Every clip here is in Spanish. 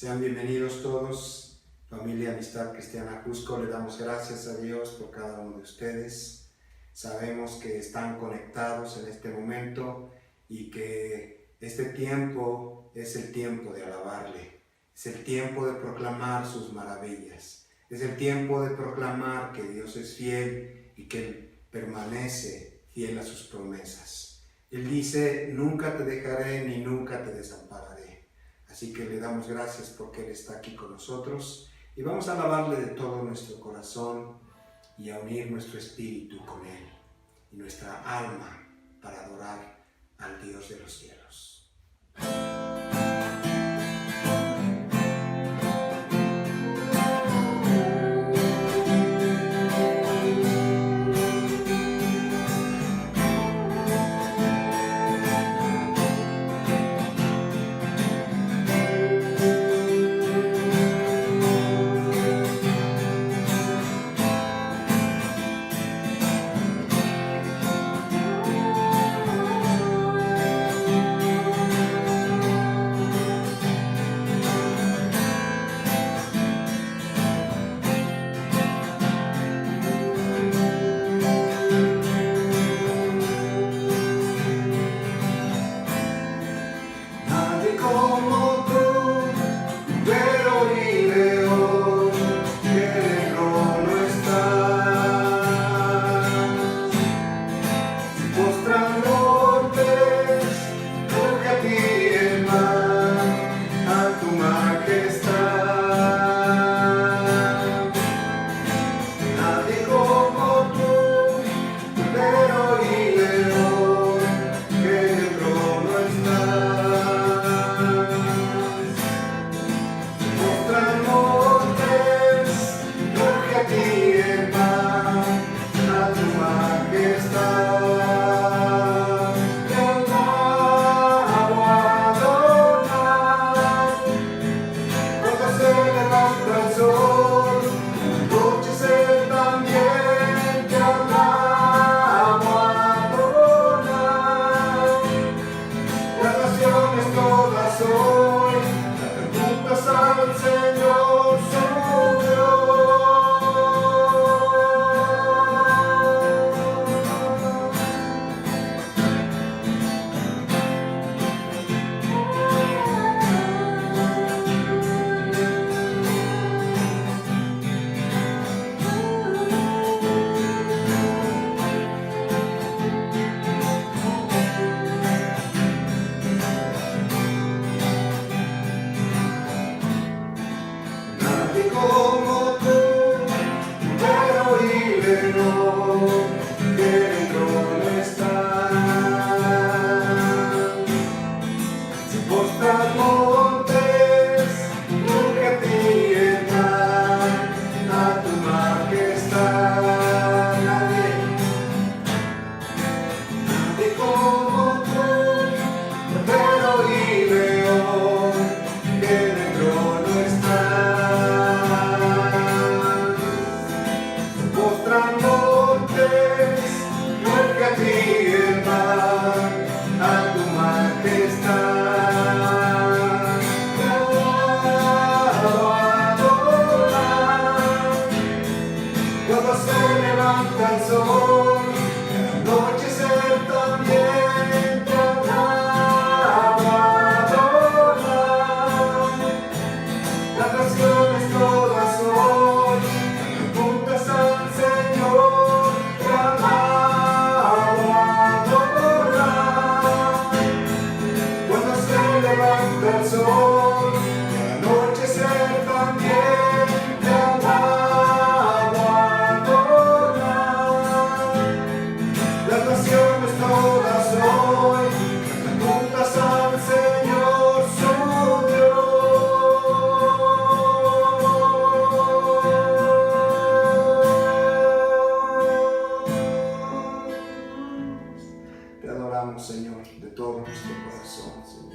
Sean bienvenidos todos, familia Amistad Cristiana Cusco. Le damos gracias a Dios por cada uno de ustedes. Sabemos que están conectados en este momento y que este tiempo es el tiempo de alabarle. Es el tiempo de proclamar sus maravillas. Es el tiempo de proclamar que Dios es fiel y que Él permanece fiel a sus promesas. Él dice, nunca te dejaré ni nunca te desampararé. Así que le damos gracias porque Él está aquí con nosotros y vamos a alabarle de todo nuestro corazón y a unir nuestro espíritu con Él y nuestra alma para adorar al Dios de los cielos. Señor, de todo nuestro corazón, Señor.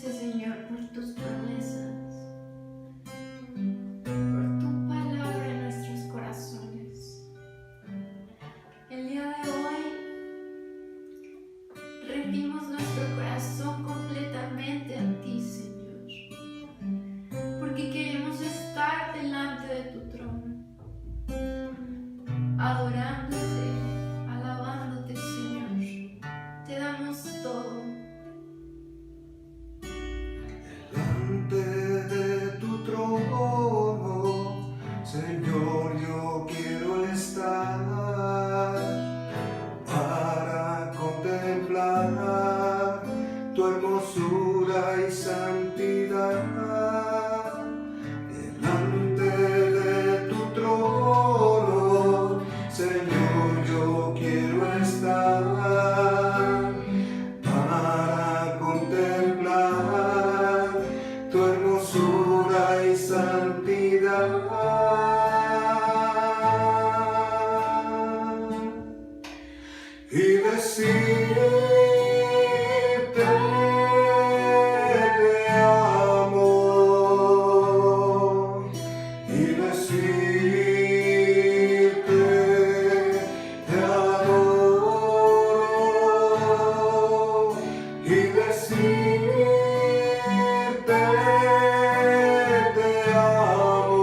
gracias, Señor, por tus promesas, por tu palabra en nuestros corazones. El día de hoy rendimos nuestro corazón completamente a ti, Señor, porque queremos estar delante de tu trono, adorándote, alabándote, Señor. Te damos todo. Delante de tu trono, Señor, yo quiero estar para contemplar tu hermosura y santidad. Delante de tu trono, Señor, yo quiero estar para contemplar tu hermosura y santidad. Y decirte te amo, y decirte te adoro, y decirte te amo,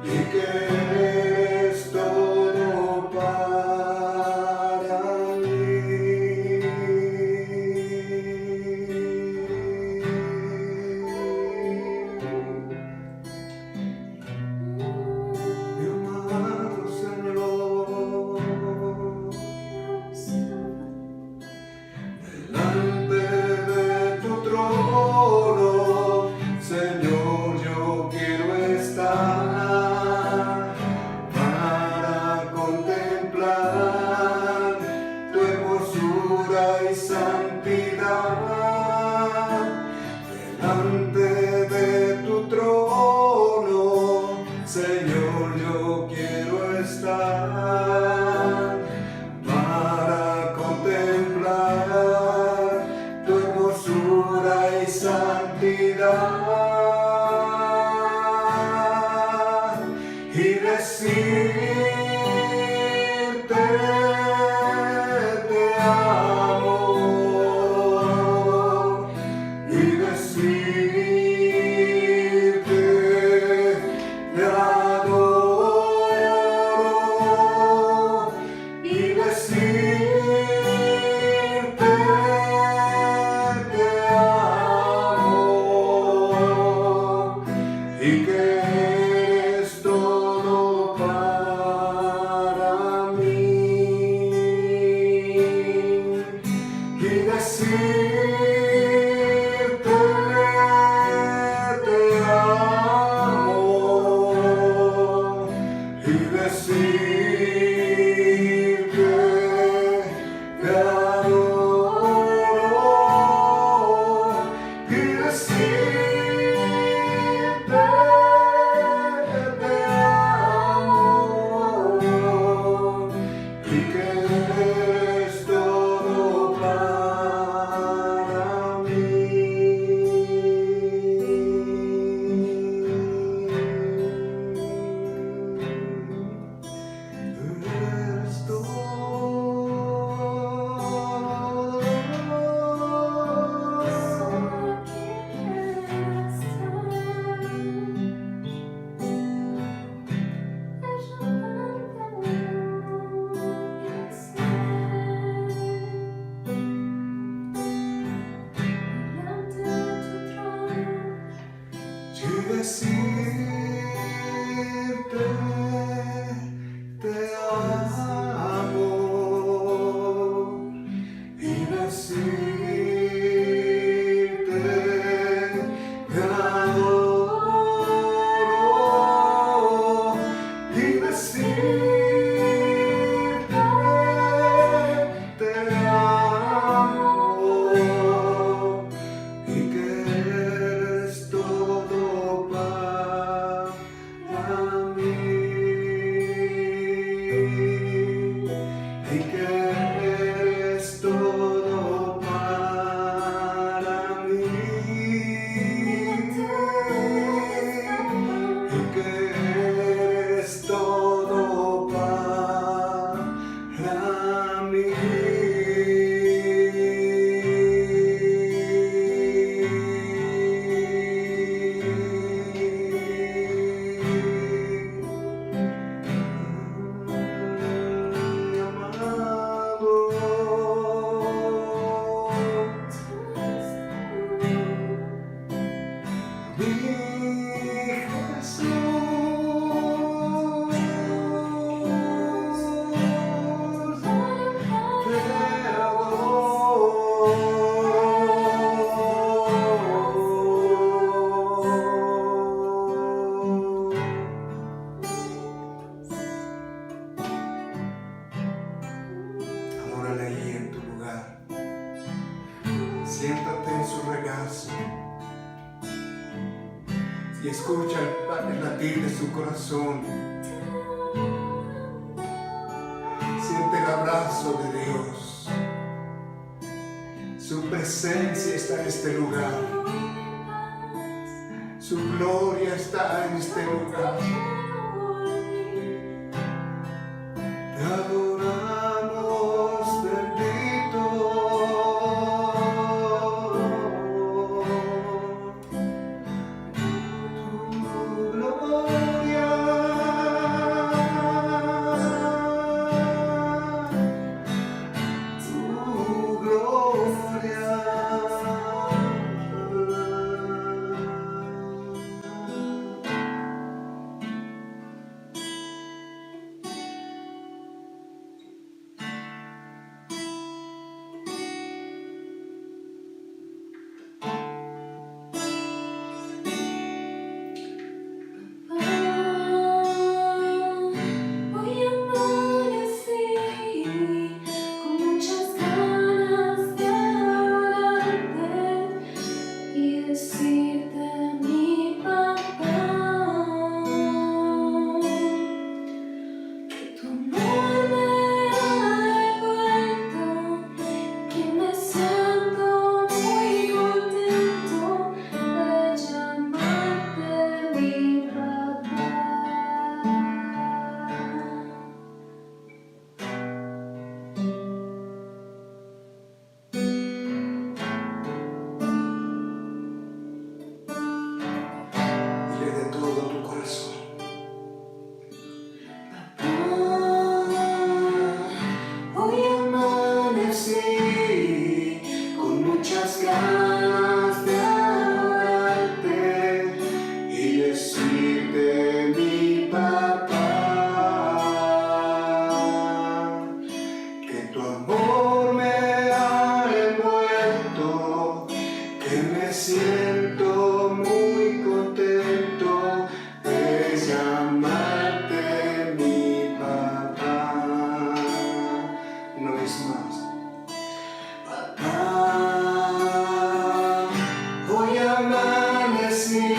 y que eres todo para mí. Mi amado Señor, delante de tu trono, Señor, yo quiero estar para contemplar tu hermosura y santidad. Delante de tu trono, Señor, yo quiero estar para contemplar tu hermosura y santidad, y decirte te amo, y decirte te adoro, y decirte te amo, y que eres todo para mí. Y decirte te amo, y decirte te adoro, y decirte te amo, y que eres todo para mí. Eres y decirte te amo, y decirte te adoro, y decirte te amo, y que eres todo para mí, y que eres todo para corazón y escucha el latir de su corazón. Siente el abrazo de Dios. Su presencia está en este lugar. Su gloria está en este lugar. Te adoramos, bendito. Tu gloria. Tu gloria. Hoy amanecí con muchas ganas de adorarte y decirte mi papá, que tu amor me ha envuelto, que me siento muy contento de llamarte mi papá. Dile de todo tu corazón. Hoy amanecí con muchas ganas de adorarte y decirte mi papá, que tu amor me ha envuelto, que me siento muy contento de llamarte mi papá. Una vez más. Papá, hoy amanecí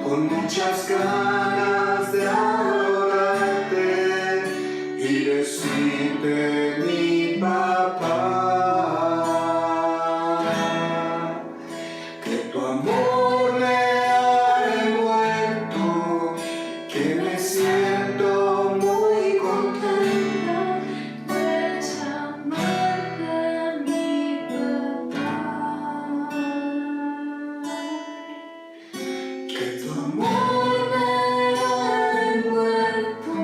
con muchas ganas de adorarte y decirte mi papá, que tu amor me ha envuelto, que me siento muy contento De llamarte mi papá. que tu amor me ha envuelto,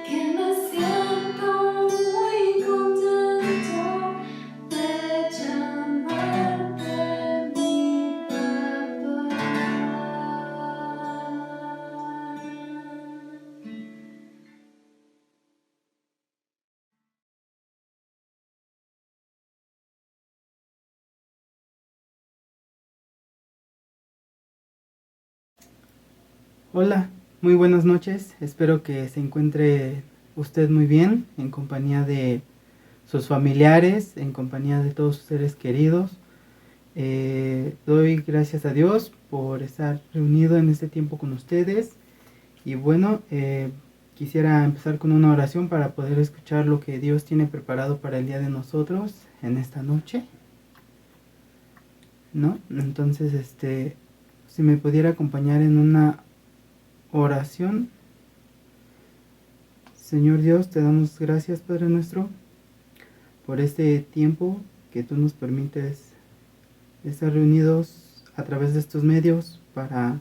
Que me siento muy contento de llamarte mi papá. Hola, muy buenas noches. Espero que se encuentre usted muy bien, en compañía de sus familiares, en compañía de todos sus seres queridos. Doy gracias a Dios por estar reunido en este tiempo con ustedes. Y bueno, quisiera empezar con una oración para poder escuchar lo que Dios tiene preparado para el día de nosotros en esta noche, ¿no? Entonces, si me pudiera acompañar en una oración. Señor Dios, te damos gracias, Padre nuestro, por este tiempo que tú nos permites estar reunidos a través de estos medios para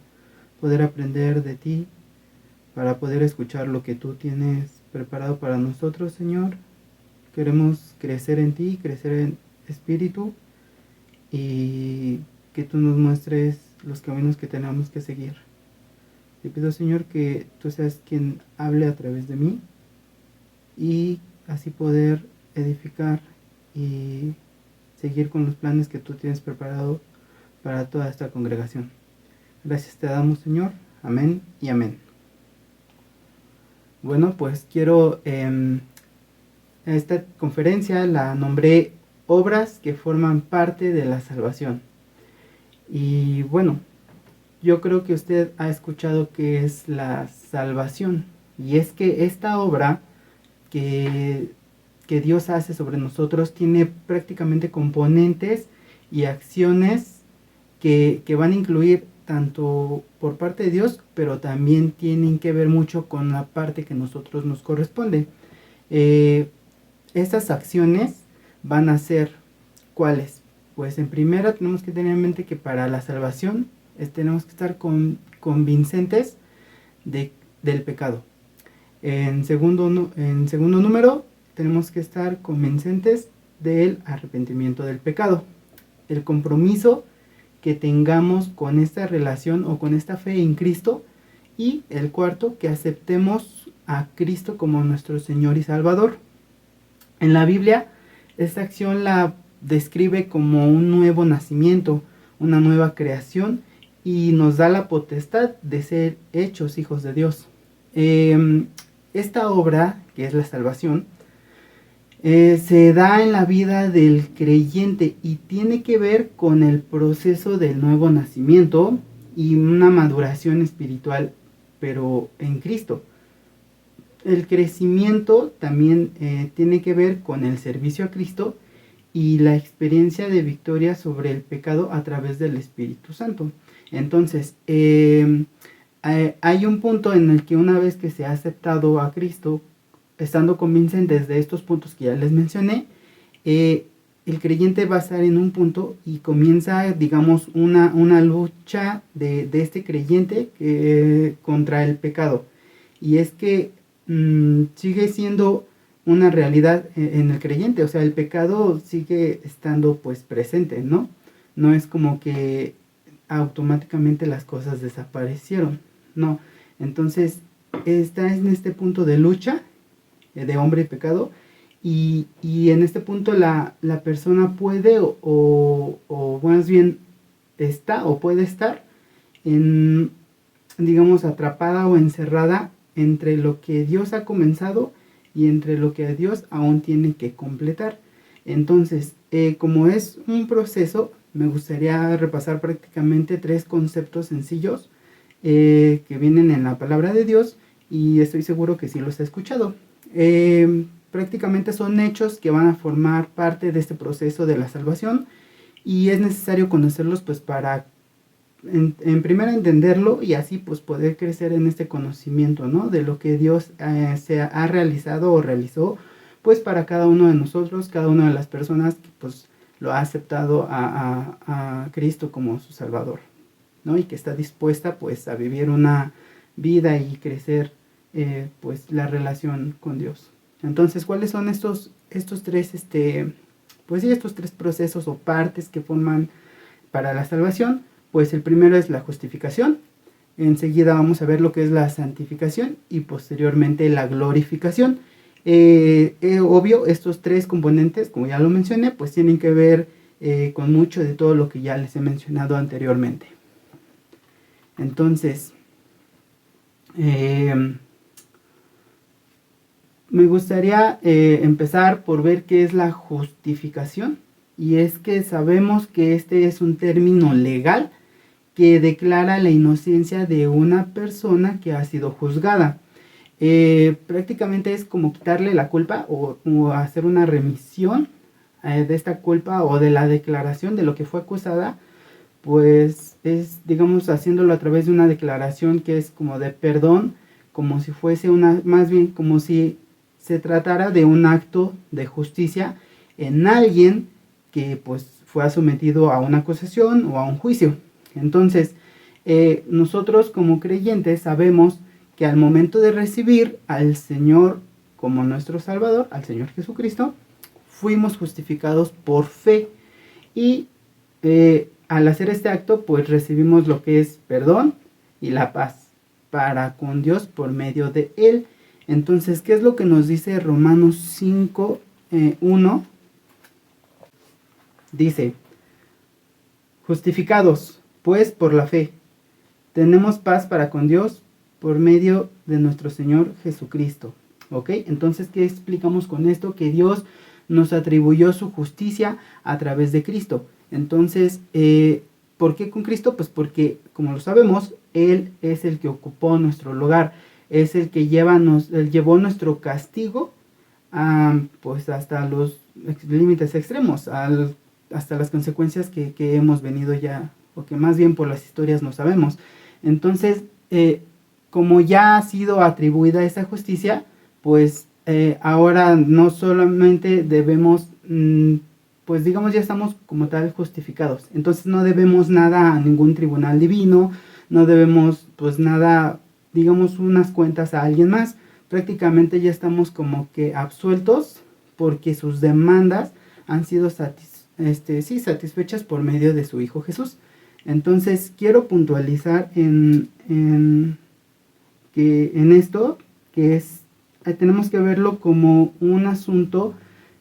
poder aprender de ti, para poder escuchar lo que tú tienes preparado para nosotros, Señor. Queremos crecer en ti, crecer en espíritu y que tú nos muestres los caminos que tenemos que seguir. Te pido, Señor, que tú seas quien hable a través de mí y así poder edificar y seguir con los planes que tú tienes preparado para toda esta congregación. Gracias te damos, Señor. Amén y amén. Bueno, pues esta conferencia la nombré obras que forman parte de la salvación. Y bueno, yo creo que usted ha escuchado qué es la salvación. Y es que esta obra que Dios hace sobre nosotros tiene prácticamente componentes y acciones que van a incluir tanto por parte de Dios, pero también tienen que ver mucho con la parte que nosotros nos corresponde. Estas acciones van a ser, ¿cuáles? Pues en primera tenemos que tener en mente que para la salvación tenemos que estar convincentes del pecado. En segundo número, tenemos que estar convincentes del arrepentimiento del pecado. El compromiso que tengamos con esta relación o con esta fe en Cristo. Y el cuarto, que aceptemos a Cristo como nuestro Señor y Salvador. En la Biblia, esta acción la describe como un nuevo nacimiento, una nueva creación, y nos da la potestad de ser hechos hijos de Dios. Esta obra, que es la salvación, se da en la vida del creyente y tiene que ver con el proceso del nuevo nacimiento y una maduración espiritual, pero en Cristo. El crecimiento también tiene que ver con el servicio a Cristo y la experiencia de victoria sobre el pecado a través del Espíritu Santo. Entonces, hay un punto en el que una vez que se ha aceptado a Cristo, estando convincentes de estos puntos que ya les mencioné, el creyente va a estar en un punto y comienza, digamos, una lucha de este creyente contra el pecado. Y es que sigue siendo una realidad en el creyente, o sea, el pecado sigue estando pues presente, ¿no? No es como que automáticamente las cosas desaparecieron, no. Entonces, está en este punto de lucha de hombre y pecado, y en este punto la persona puede o más bien está o puede estar digamos, atrapada o encerrada entre lo que Dios ha comenzado y entre lo que Dios aún tiene que completar. Entonces, como es un proceso, me gustaría repasar prácticamente 3 conceptos sencillos que vienen en la palabra de Dios, y estoy seguro que sí los he escuchado. Prácticamente son hechos que van a formar parte de este proceso de la salvación, y es necesario conocerlos pues para en primera entenderlo y así pues poder crecer en este conocimiento, ¿no? De lo que Dios se ha realizado o realizó pues para cada uno de nosotros, cada una de las personas que pues lo ha aceptado a Cristo como su Salvador, ¿no? Y que está dispuesta pues a vivir una vida y crecer pues la relación con Dios. Entonces, ¿cuáles son estos 3 pues sí, estos 3 procesos o partes que forman para la salvación? Pues el primero es la justificación, enseguida vamos a ver lo que es la santificación y posteriormente la glorificación. Obvio, estos 3 componentes, como ya lo mencioné, pues tienen que ver con mucho de todo lo que ya les he mencionado anteriormente. Entonces, me gustaría empezar por ver qué es la justificación, y es que sabemos que este es un término legal que declara la inocencia de una persona que ha sido juzgada. Prácticamente es como quitarle la culpa o hacer una remisión de esta culpa o de la declaración de lo que fue acusada, pues es, digamos, haciéndolo a través de una declaración que es como de perdón, como si fuese más bien como si se tratara de un acto de justicia en alguien que pues fue sometido a una acusación o a un juicio. Entonces, nosotros como creyentes sabemos que al momento de recibir al Señor como nuestro Salvador, al Señor Jesucristo, fuimos justificados por fe, y al hacer este acto pues recibimos lo que es perdón y la paz para con Dios por medio de Él. Entonces, ¿qué es lo que nos dice Romanos 5, 1? Dice: justificados pues por la fe, tenemos paz para con Dios por medio de nuestro Señor Jesucristo. ¿Ok? Entonces, ¿qué explicamos con esto? Que Dios nos atribuyó su justicia a través de Cristo. Entonces, ¿por qué con Cristo? Pues porque, como lo sabemos, Él es el que ocupó nuestro lugar, es el que él llevó nuestro castigo pues hasta los límites extremos, hasta las consecuencias que hemos venido ya, o que más bien por las historias no sabemos. Entonces, como ya ha sido atribuida esa justicia, pues ahora no solamente debemos, pues digamos ya estamos como tal justificados. Entonces no debemos nada a ningún tribunal divino, no debemos pues nada, digamos unas cuentas a alguien más. Prácticamente ya estamos como que absueltos porque sus demandas han sido satisfechas por medio de su Hijo Jesús. Entonces quiero puntualizar en esto, que tenemos que verlo como un asunto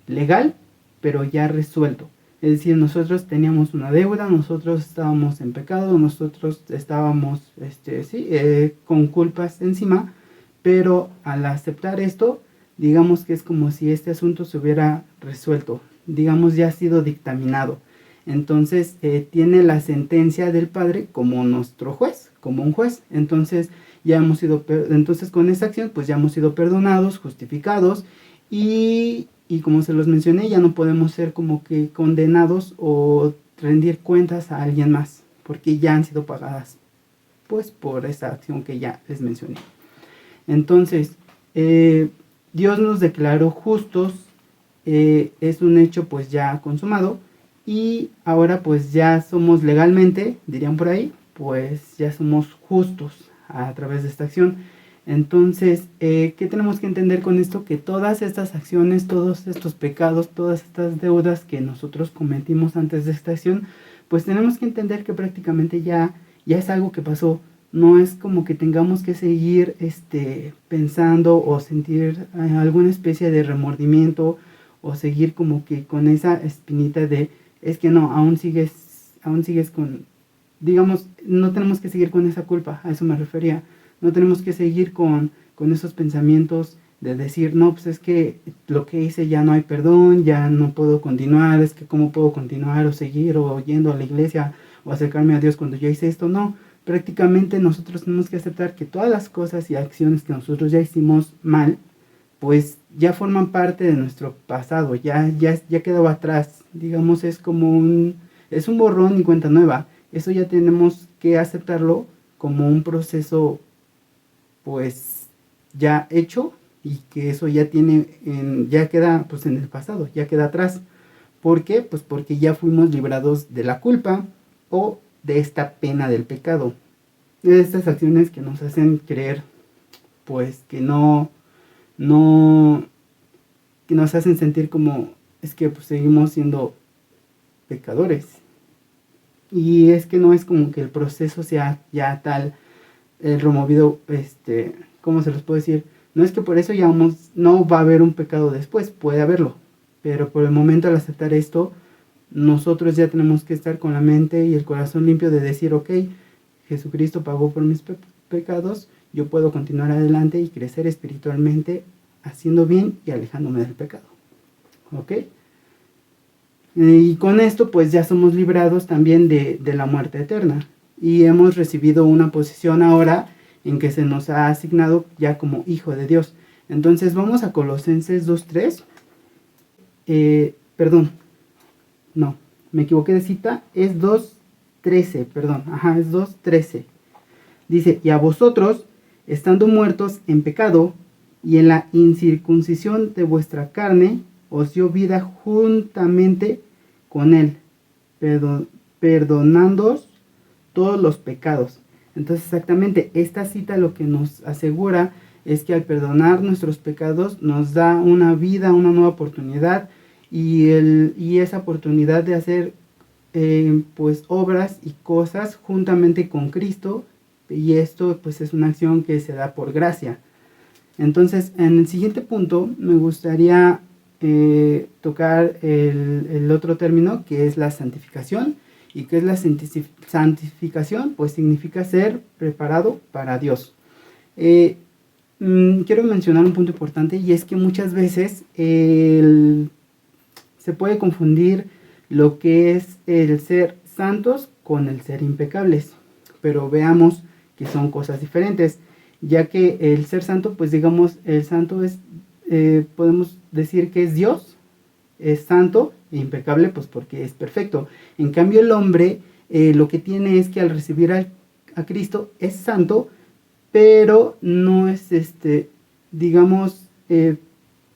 legal, pero ya resuelto. Es decir, nosotros teníamos una deuda, nosotros estábamos en pecado, nosotros estábamos con culpas encima, pero al aceptar esto, digamos que es como si este asunto se hubiera resuelto, digamos ya ha sido dictaminado. Entonces tiene la sentencia del Padre como nuestro juez, como un juez. Entonces con esta acción pues ya hemos sido perdonados, justificados y como se los mencioné, ya no podemos ser como que condenados o rendir cuentas a alguien más, porque ya han sido pagadas pues por esa acción que ya les mencioné. Entonces, Dios nos declaró justos, es un hecho pues ya consumado, y ahora pues ya somos legalmente, dirían por ahí, pues ya somos justos a través de esta acción. Entonces, ¿qué tenemos que entender con esto? Que todas estas acciones, todos estos pecados, todas estas deudas que nosotros cometimos antes de esta acción, pues tenemos que entender que prácticamente ya es algo que pasó. No es como que tengamos que seguir pensando o sentir alguna especie de remordimiento o seguir como que con esa espinita de es que no, aún sigues con, digamos, no tenemos que seguir con esa culpa, a eso me refería. No tenemos que seguir con esos pensamientos de decir, no, pues es que lo que hice ya no hay perdón, ya no puedo continuar, es que cómo puedo continuar o seguir o yendo a la iglesia o acercarme a Dios cuando ya hice esto. No, prácticamente nosotros tenemos que aceptar que todas las cosas y acciones que nosotros ya hicimos mal, pues ya forman parte de nuestro pasado, ya quedó atrás. Digamos, es un borrón y cuenta nueva. Eso ya tenemos que aceptarlo como un proceso pues ya hecho, y que eso ya queda pues en el pasado, ya queda atrás. ¿Por qué? Pues porque ya fuimos librados de la culpa o de esta pena del pecado, de estas acciones que nos hacen creer pues que que nos hacen sentir como es que pues seguimos siendo pecadores. Y es que no es como que el proceso sea ya tal removido, ¿cómo se los puedo decir? No es que por eso ya no va a haber un pecado después, puede haberlo, pero por el momento al aceptar esto, nosotros ya tenemos que estar con la mente y el corazón limpio de decir, ok, Jesucristo pagó por mis pecados, yo puedo continuar adelante y crecer espiritualmente haciendo bien y alejándome del pecado, ¿ok? Y con esto pues ya somos librados también de la muerte eterna. Y hemos recibido una posición ahora en que se nos ha asignado ya como hijo de Dios. Entonces vamos a Colosenses 2:3. Perdón, no, me equivoqué de cita, es 2:13, perdón, es 2:13. Dice, y a vosotros, estando muertos en pecado y en la incircuncisión de vuestra carne, os dio vida juntamente con él, perdonándoos todos los pecados. Entonces exactamente esta cita lo que nos asegura es que al perdonar nuestros pecados nos da una vida, una nueva oportunidad y esa oportunidad de hacer pues obras y cosas juntamente con Cristo, y esto pues es una acción que se da por gracia. Entonces en el siguiente punto me gustaría tocar el otro término, que es la santificación. ¿Y qué es la santificación? Pues significa ser preparado para Dios. Quiero mencionar un punto importante, y es que muchas veces se puede confundir lo que es el ser santos con el ser impecables, pero veamos que son cosas diferentes, ya que el ser santo, pues digamos, el santo es, podemos decir que es Dios, es santo e impecable, pues porque es perfecto. En cambio el hombre lo que tiene es que al recibir a Cristo es santo, pero no es, digamos,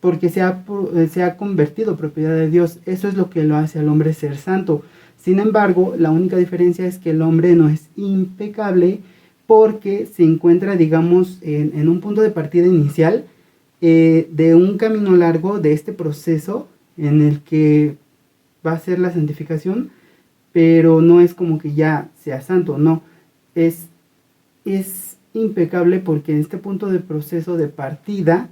porque se ha convertido propiedad de Dios. Eso es lo que lo hace al hombre ser santo. Sin embargo, la única diferencia es que el hombre no es impecable porque se encuentra, digamos, en un punto de partida inicial de un camino largo de este proceso en el que va a ser la santificación, pero no es como que ya sea santo, no, es impecable porque en este punto de proceso de partida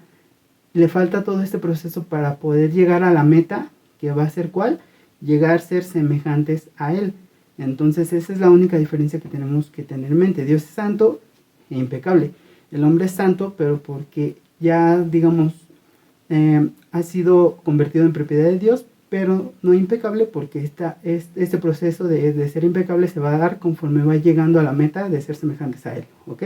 le falta todo este proceso para poder llegar a la meta, que va a ser ¿cuál? Llegar a ser semejantes a Él. Entonces esa es la única diferencia que tenemos que tener en mente. Dios es santo e impecable. El hombre es santo, pero porque ya, digamos, ha sido convertido en propiedad de Dios, pero no impecable porque este proceso de ser impecable se va a dar conforme va llegando a la meta de ser semejantes a Él, ¿ok?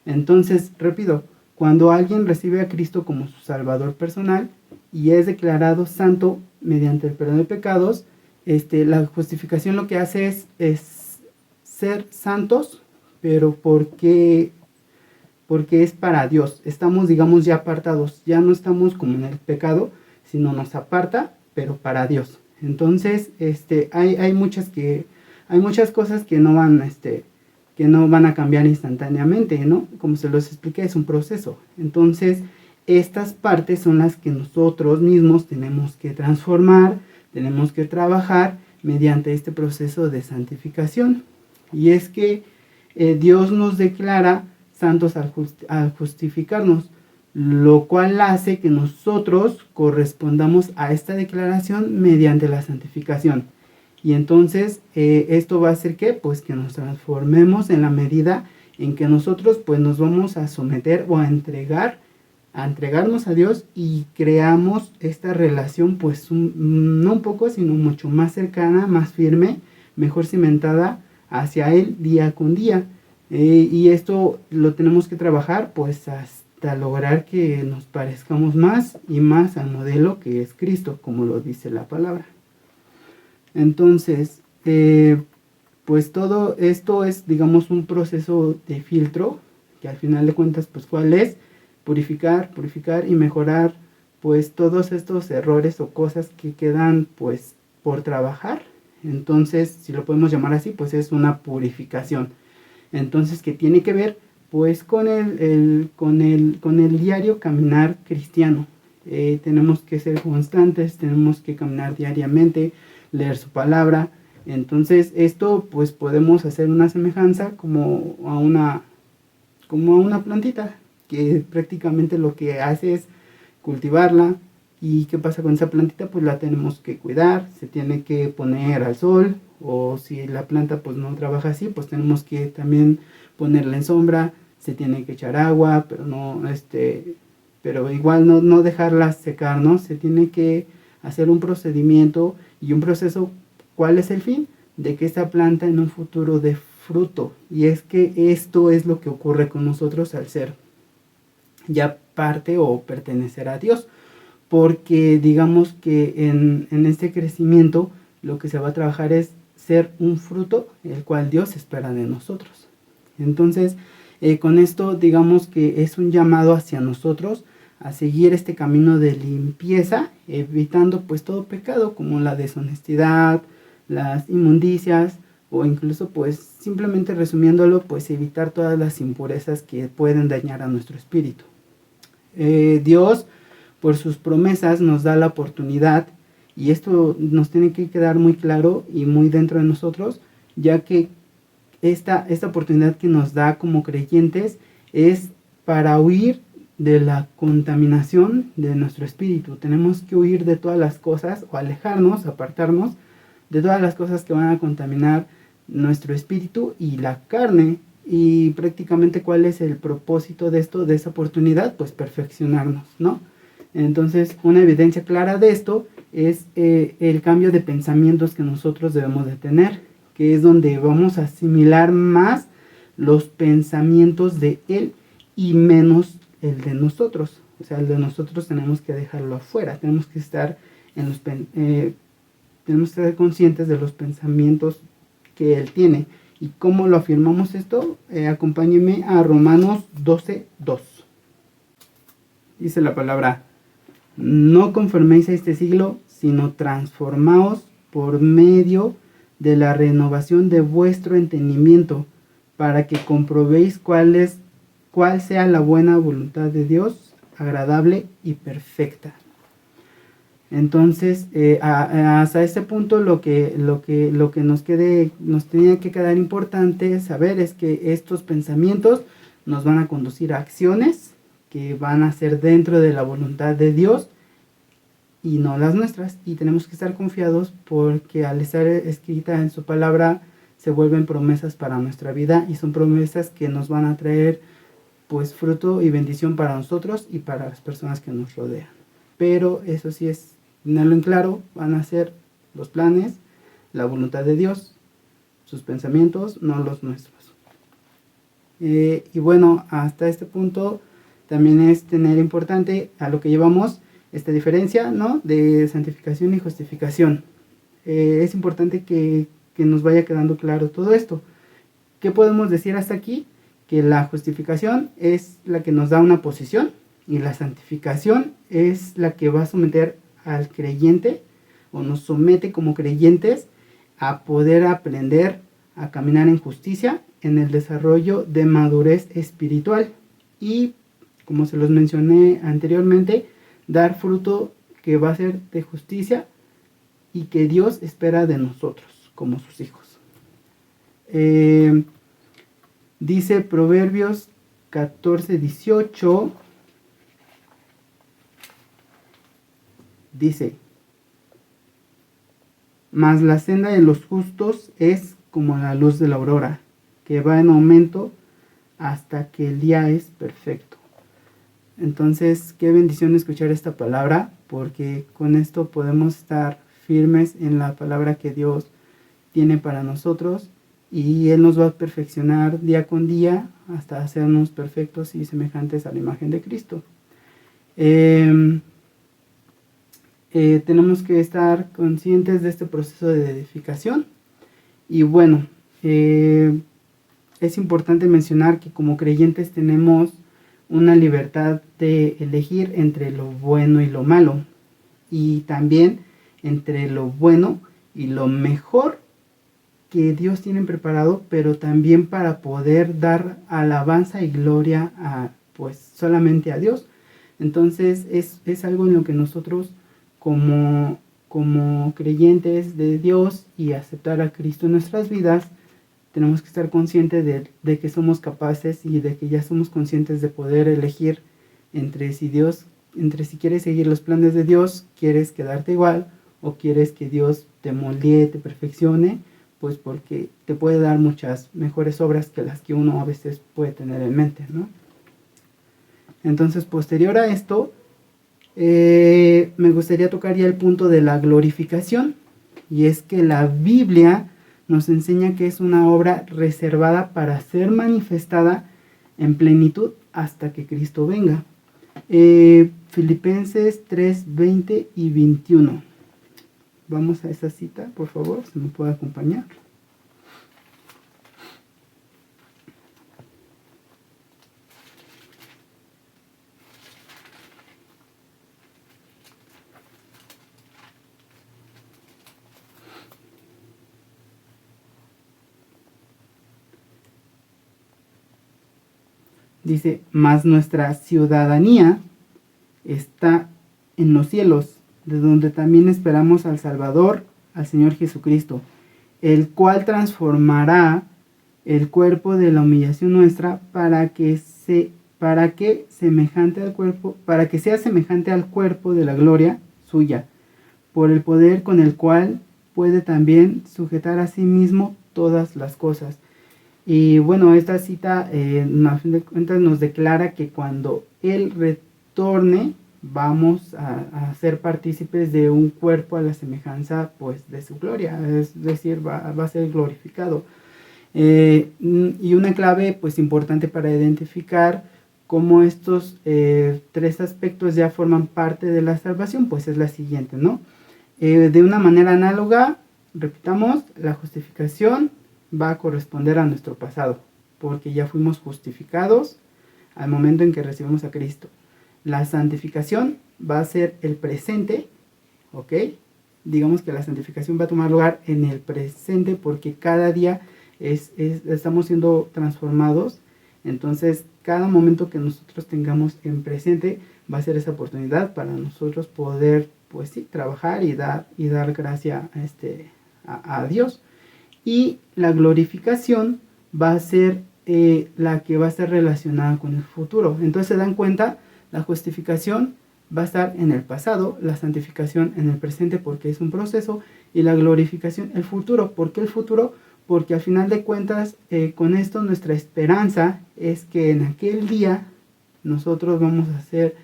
Entonces, repito, cuando alguien recibe a Cristo como su Salvador personal y es declarado santo mediante el perdón de pecados, la justificación lo que hace es ser santos, pero porque es para Dios. Estamos, digamos, ya apartados, ya no estamos como en el pecado, sino nos aparta, pero para Dios. Entonces, hay muchas cosas que no van a cambiar instantáneamente, ¿no? Como se los expliqué, es un proceso. Entonces, estas partes son las que nosotros mismos tenemos que transformar, tenemos que trabajar mediante este proceso de santificación. Y es que Dios nos declara santos al justificarnos, lo cual hace que nosotros correspondamos a esta declaración mediante la santificación. Y entonces esto va a hacer que, pues, que nos transformemos en la medida en que nosotros, pues, nos vamos a someter o a entregarnos a Dios y creamos esta relación, pues, no un poco, sino mucho más cercana, más firme, mejor cimentada hacia Él día con día. Y esto lo tenemos que trabajar, pues, hasta lograr que nos parezcamos más y más al modelo que es Cristo, como lo dice la palabra. Entonces, pues todo esto es, digamos, un proceso de filtro, que al final de cuentas, pues, ¿cuál es? Purificar y mejorar, pues, todos estos errores o cosas que quedan, pues, por trabajar. Entonces, si lo podemos llamar así, pues es una purificación. Entonces, ¿qué tiene que ver? Pues con el diario caminar cristiano. Tenemos que ser constantes, tenemos que caminar diariamente, leer su palabra. Entonces, esto, pues, podemos hacer una semejanza como a una plantita, que prácticamente lo que hace es cultivarla. ¿Y qué pasa con esa plantita? Pues la tenemos que cuidar, se tiene que poner al sol, o si la planta, pues, no trabaja así, pues tenemos que también ponerla en sombra, se tiene que echar agua, pero no, pero igual no dejarla secar, ¿no? Se tiene que hacer un procedimiento y un proceso. ¿Cuál es el fin? De que esta planta en un futuro dé fruto. Y es que esto es lo que ocurre con nosotros al ser ya parte o pertenecer a Dios. Porque digamos que en este crecimiento lo que se va a trabajar es ser un fruto el cual Dios espera de nosotros. Entonces, con esto digamos que es un llamado hacia nosotros a seguir este camino de limpieza, evitando, pues, todo pecado como la deshonestidad, las inmundicias, o incluso, pues, simplemente resumiéndolo, pues, evitar todas las impurezas que pueden dañar a nuestro espíritu. Dios, por sus promesas, nos da la oportunidad, y esto nos tiene que quedar muy claro y muy dentro de nosotros, ya que esta oportunidad que nos da como creyentes es para huir de la contaminación de nuestro espíritu. Tenemos que huir de todas las cosas, o alejarnos, apartarnos de todas las cosas que van a contaminar nuestro espíritu y la carne. Y prácticamente, ¿cuál es el propósito de esa oportunidad? Pues perfeccionarnos, ¿no? Entonces, una evidencia clara de esto es el cambio de pensamientos que nosotros debemos de tener, que es donde vamos a asimilar más los pensamientos de Él y menos el de nosotros. O sea, el de nosotros tenemos que dejarlo afuera, tenemos que estar tenemos que ser conscientes de los pensamientos que Él tiene. ¿Y cómo lo afirmamos esto? Acompáñenme a Romanos 12:2. Dice la palabra: no conforméis a este siglo, sino transformaos por medio de la renovación de vuestro entendimiento, para que comprobéis cuál sea la buena voluntad de Dios, agradable y perfecta. Entonces, hasta este punto lo que nos tenía que quedar importante saber es que estos pensamientos nos van a conducir a acciones que van a ser dentro de la voluntad de Dios y no las nuestras. Y tenemos que estar confiados porque al estar escrita en su palabra se vuelven promesas para nuestra vida y son promesas que nos van a traer pues fruto y bendición para nosotros y para las personas que nos rodean. Pero eso sí es tenerlo en claro, van a ser los planes, la voluntad de Dios, sus pensamientos, no los nuestros. Y bueno, hasta este punto también es tener importante a lo que llevamos esta diferencia, ¿no?, de santificación y justificación. Es importante que nos vaya quedando claro todo esto. ¿Qué podemos decir hasta aquí? Que la justificación es la que nos da una posición y la santificación es la que va a someter al creyente o nos somete como creyentes a poder aprender a caminar en justicia, en el desarrollo de madurez espiritual y, como se los mencioné anteriormente, dar fruto que va a ser de justicia y que Dios espera de nosotros como sus hijos. Dice Proverbios 14:18, dice: mas la senda de los justos es como la luz de la aurora, que va en aumento hasta que el día es perfecto. Entonces, qué bendición escuchar esta palabra, porque con esto podemos estar firmes en la palabra que Dios tiene para nosotros y Él nos va a perfeccionar día con día hasta hacernos perfectos y semejantes a la imagen de Cristo. Tenemos que estar conscientes de este proceso de edificación y bueno, es importante mencionar que como creyentes tenemos una libertad de elegir entre lo bueno y lo malo y también entre lo bueno y lo mejor que Dios tiene preparado, pero también para poder dar alabanza y gloria a pues solamente a Dios. Entonces es algo en lo que nosotros como creyentes de Dios y aceptar a Cristo en nuestras vidas tenemos que estar conscientes de que somos capaces y de que ya somos conscientes de poder elegir entre si quieres seguir los planes de Dios, quieres quedarte igual o quieres que Dios te moldee, te perfeccione, pues porque te puede dar muchas mejores obras que las que uno a veces puede tener en mente, ¿no? Entonces, posterior a esto, me gustaría tocar ya el punto de la glorificación, y es que la Biblia nos enseña que es una obra reservada para ser manifestada en plenitud hasta que Cristo venga. Filipenses 3:20 y 21. Vamos a esa cita, por favor, si me puede acompañar. Dice: mas nuestra ciudadanía está en los cielos, de donde también esperamos al Salvador, al Señor Jesucristo, el cual transformará el cuerpo de la humillación nuestra para que sea semejante al cuerpo de la gloria suya, por el poder con el cual puede también sujetar a sí mismo todas las cosas. Y bueno, esta cita a fin de cuentas nos declara que cuando Él retorne, vamos a ser partícipes de un cuerpo a la semejanza pues de su gloria, es decir, va a ser glorificado. Y una clave pues importante para identificar cómo estos tres aspectos ya forman parte de la salvación, pues es la siguiente, ¿no? De una manera análoga, repitamos, la justificación va a corresponder a nuestro pasado, porque ya fuimos justificados al momento en que recibimos a Cristo. La santificación va a ser el presente, ¿ok? Digamos que la santificación va a tomar lugar en el presente porque cada día estamos siendo transformados. Entonces, cada momento que nosotros tengamos en presente va a ser esa oportunidad para nosotros poder, pues sí, trabajar y dar gracia a Dios. Y la glorificación va a ser la que va a estar relacionada con el futuro. Entonces, se dan cuenta, la justificación va a estar en el pasado, la santificación en el presente porque es un proceso, y la glorificación el futuro. ¿Por qué el futuro? Porque al final de cuentas, con esto nuestra esperanza es que en aquel día nosotros vamos a ser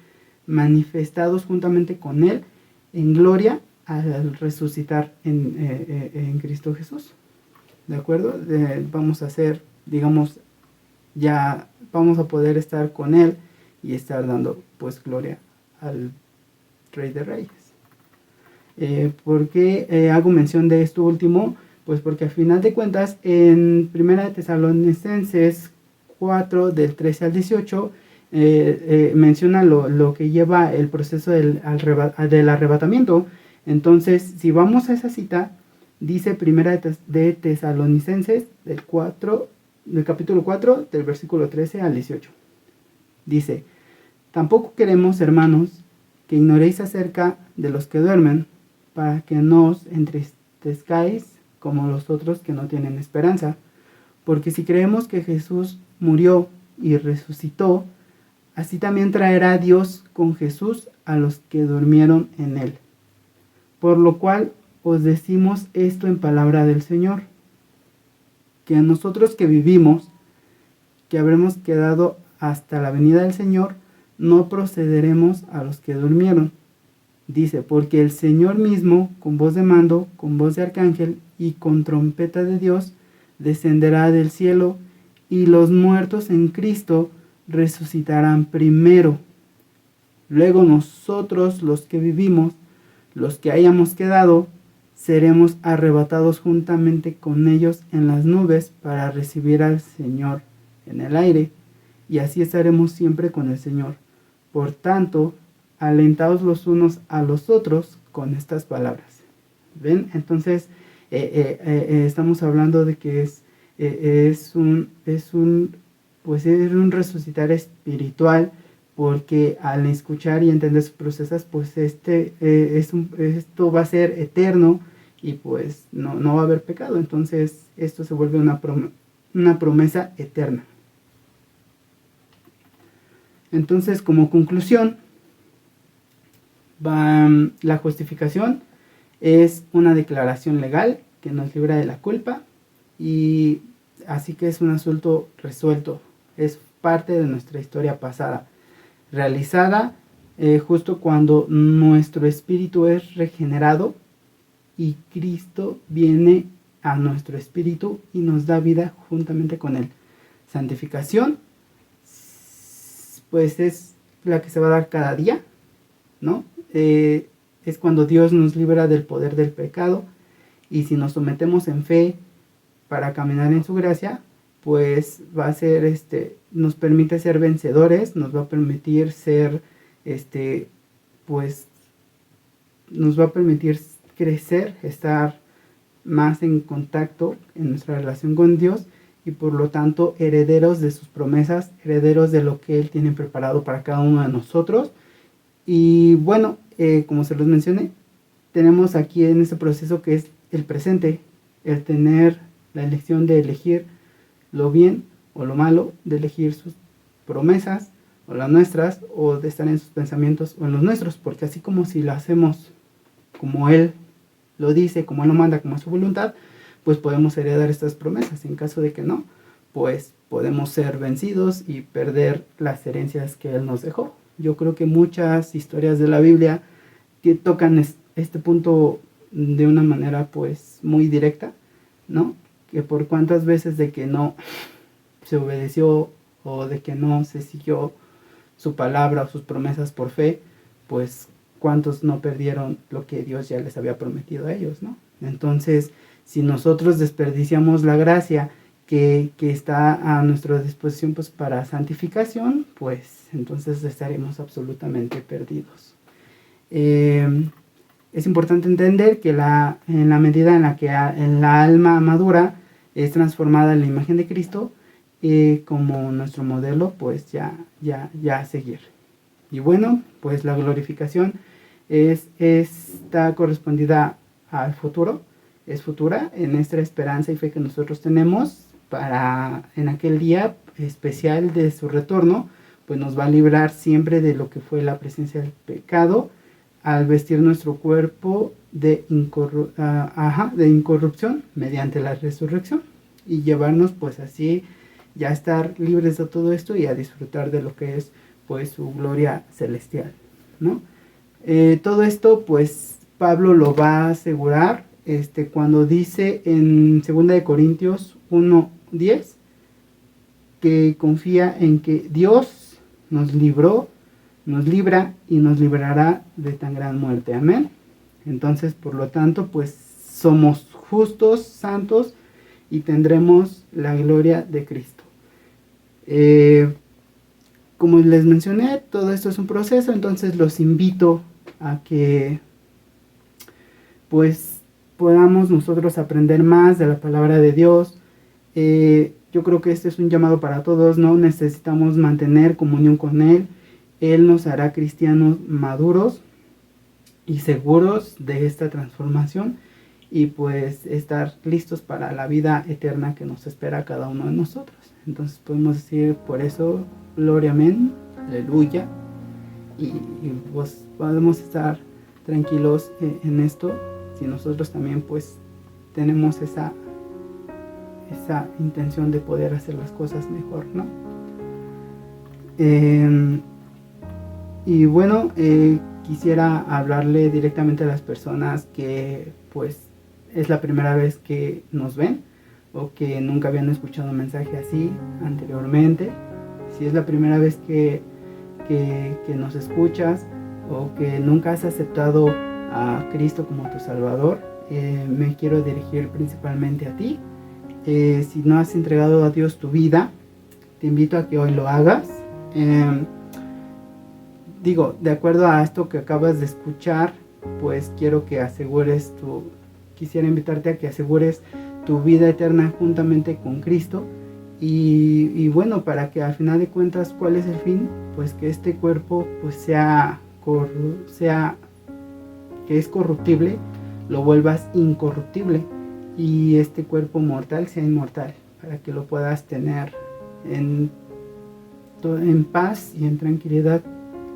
manifestados juntamente con Él en gloria al resucitar en Cristo Jesús. ¿De acuerdo? Vamos a ser, digamos, ya vamos a poder estar con Él y estar dando pues gloria al Rey de Reyes. ¿Por qué hago mención de esto último? Pues porque al final de cuentas en 1 Tesalonicenses 4 del 13 al 18 menciona lo que lleva el proceso del arrebatamiento. Entonces, si vamos a esa cita, dice 1 de Tesalonicenses del capítulo 4 del versículo 13 al 18. Dice: tampoco queremos, hermanos, que ignoréis acerca de los que duermen, para que no os entristezcáis como los otros que no tienen esperanza. Porque si creemos que Jesús murió y resucitó, así también traerá Dios con Jesús a los que durmieron en él. Por lo cual os decimos esto en palabra del Señor, que a nosotros que vivimos, que habremos quedado hasta la venida del Señor, no procederemos a los que durmieron. Dice: porque el Señor mismo, con voz de mando, con voz de arcángel y con trompeta de Dios, descenderá del cielo, y los muertos en Cristo resucitarán primero. Luego nosotros, los que vivimos, los que hayamos quedado, seremos arrebatados juntamente con ellos en las nubes para recibir al Señor en el aire, y así estaremos siempre con el Señor. Por tanto, alentaos los unos a los otros con estas palabras. ¿Ven? Entonces, estamos hablando de que es un resucitar espiritual, porque al escuchar y entender sus procesos, pues esto va a ser eterno y pues no va a haber pecado. Entonces, esto se vuelve una promesa eterna. Entonces, como conclusión, la justificación es una declaración legal que nos libra de la culpa, y así que es un asunto resuelto, es parte de nuestra historia pasada, realizada justo cuando nuestro espíritu es regenerado y Cristo viene a nuestro espíritu y nos da vida juntamente con él. Santificación, pues es la que se va a dar cada día, ¿no? Es cuando Dios nos libera del poder del pecado, y si nos sometemos en fe para caminar en su gracia, pues va a ser nos permite ser vencedores, nos va a permitir ser pues nos va a permitir crecer, estar más en contacto en nuestra relación con Dios, y por lo tanto herederos de sus promesas, herederos de lo que Él tiene preparado para cada uno de nosotros. Y bueno, como se los mencioné, tenemos aquí en este proceso que es el presente, el tener la elección de elegir lo bien o lo malo, de elegir sus promesas o las nuestras, o de estar en sus pensamientos o en los nuestros, porque así como si lo hacemos como Él lo dice, como Él lo manda, como es su voluntad, pues podemos heredar estas promesas. En caso de que no, pues podemos ser vencidos y perder las herencias que Él nos dejó. Yo creo que muchas historias de la Biblia que tocan este punto de una manera pues muy directa, ¿no? Que por cuántas veces de que no se obedeció o de que no se siguió su palabra o sus promesas por fe, pues cuántos no perdieron lo que Dios ya les había prometido a ellos, ¿no? Entonces, si nosotros desperdiciamos la gracia que está a nuestra disposición pues para santificación, pues entonces estaremos absolutamente perdidos. Es importante entender que en la medida en la que la alma madura es transformada en la imagen de Cristo, como nuestro modelo, pues ya a seguir. Y bueno, pues la glorificación está correspondida al futuro, es futura en nuestra esperanza y fe que nosotros tenemos para en aquel día especial de su retorno, pues nos va a librar siempre de lo que fue la presencia del pecado, al vestir nuestro cuerpo de incorrupción mediante la resurrección y llevarnos pues así ya a estar libres de todo esto y a disfrutar de lo que es pues su gloria celestial, ¿no? Todo esto pues Pablo lo va a asegurar cuando dice en 2 de Corintios 1:10 que confía en que Dios nos libró, nos libra y nos librará de tan gran muerte. Amén. Entonces, por lo tanto, pues somos justos, santos y tendremos la gloria de Cristo. Como les mencioné, todo esto es un proceso, entonces los invito a que pues podamos nosotros aprender más de la palabra de Dios. Yo creo que este es un llamado para todos, ¿no? Necesitamos mantener comunión con Él. Él nos hará cristianos maduros y seguros de esta transformación y pues estar listos para la vida eterna que nos espera a cada uno de nosotros. Entonces podemos decir por eso, gloria, amén, aleluya. Y pues podemos estar tranquilos en esto si nosotros también pues tenemos esa intención de poder hacer las cosas mejor, ¿no? Y bueno, quisiera hablarle directamente a las personas que pues es la primera vez que nos ven o que nunca habían escuchado un mensaje así anteriormente. Si es la primera vez que nos escuchas o que nunca has aceptado a Cristo como tu Salvador, me quiero dirigir principalmente a ti. Si no has entregado a Dios tu vida, te invito a que hoy lo hagas. De acuerdo a esto que acabas de escuchar, pues quiero que quisiera invitarte a que asegures tu vida eterna juntamente con Cristo. Y bueno, para que al final de cuentas, ¿cuál es el fin? Pues que este cuerpo pues que es corruptible, lo vuelvas incorruptible y este cuerpo mortal sea inmortal, para que lo puedas tener en paz y en tranquilidad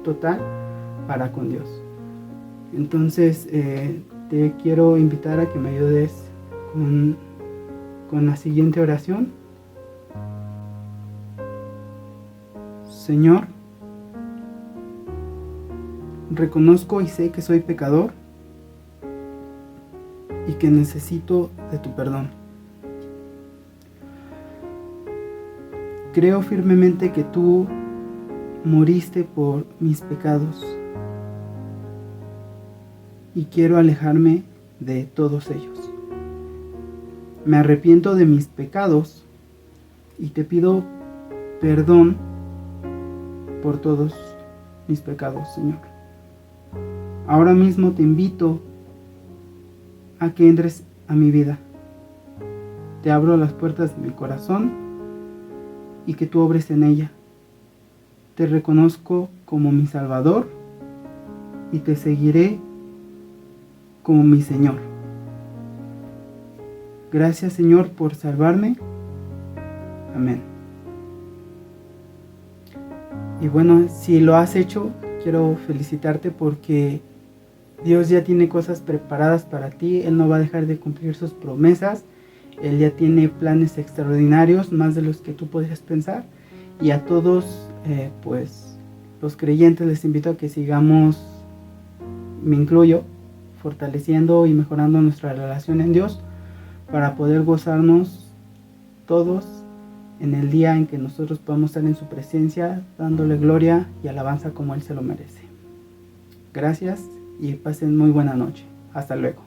total para con Dios. Entonces te quiero invitar a que me ayudes con la siguiente oración. Señor, reconozco y sé que soy pecador y que necesito de tu perdón. Creo firmemente que tú moriste por mis pecados y quiero alejarme de todos ellos. Me arrepiento de mis pecados y te pido perdón por todos mis pecados, Señor. Ahora mismo te invito a que entres a mi vida. Te abro las puertas de mi corazón y que tú obres en ella. Te reconozco como mi Salvador y te seguiré como mi Señor. Gracias, Señor, por salvarme. Amén. Y bueno, si lo has hecho, quiero felicitarte porque Dios ya tiene cosas preparadas para ti. Él no va a dejar de cumplir sus promesas. Él ya tiene planes extraordinarios, más de los que tú podrías pensar. Y a todos, pues los creyentes les invito a que sigamos, me incluyo, fortaleciendo y mejorando nuestra relación en Dios para poder gozarnos todos en el día en que nosotros podamos estar en su presencia, dándole gloria y alabanza como Él se lo merece. Gracias y pasen muy buena noche. Hasta luego.